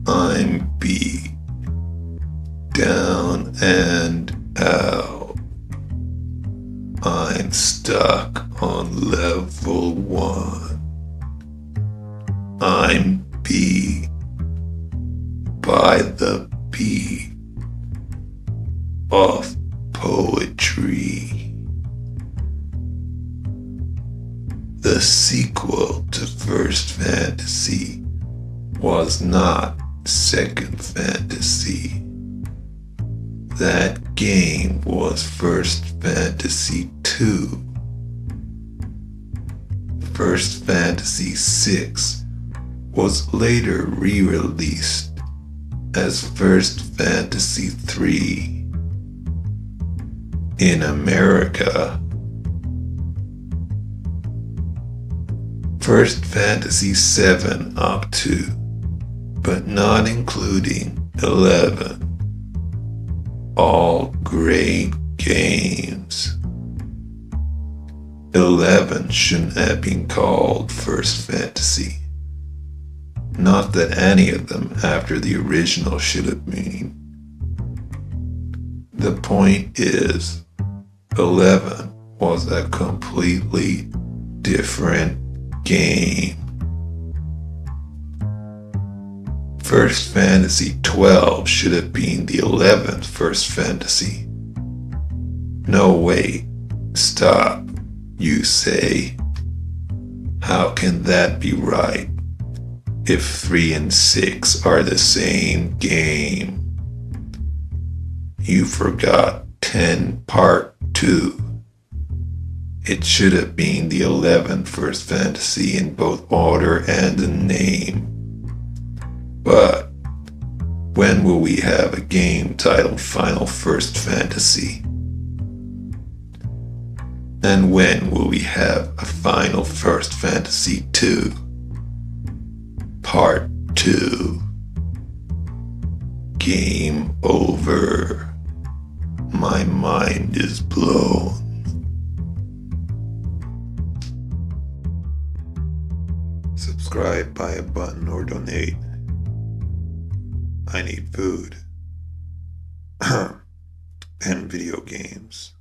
I'm beat down and out. I'm stuck on level 1. I'm beat by the beat of poetry. The sequel to First Fantasy was not Second Fantasy. That game was First Fantasy 2. First Fantasy 6 was later re-released as First Fantasy 3 in America. First Fantasy 7 up to, but not including 11. All great games. 11 shouldn't have been called First Fantasy. Not that any of them after the original should have been. The point is, 11 was a completely different game. First Fantasy 12 should have been the 11th First Fantasy. No, wait, stop, you say. How can that be right if 3 and 6 are the same game? You forgot 10 Part 2. It should have been the 11th First Fantasy in both order and the name. But when will we have a game titled Final First Fantasy? And when will we have a Final First Fantasy 2? Part 2. Game over. My mind is blown. Subscribe, buy a button, or donate. I need food. And video games.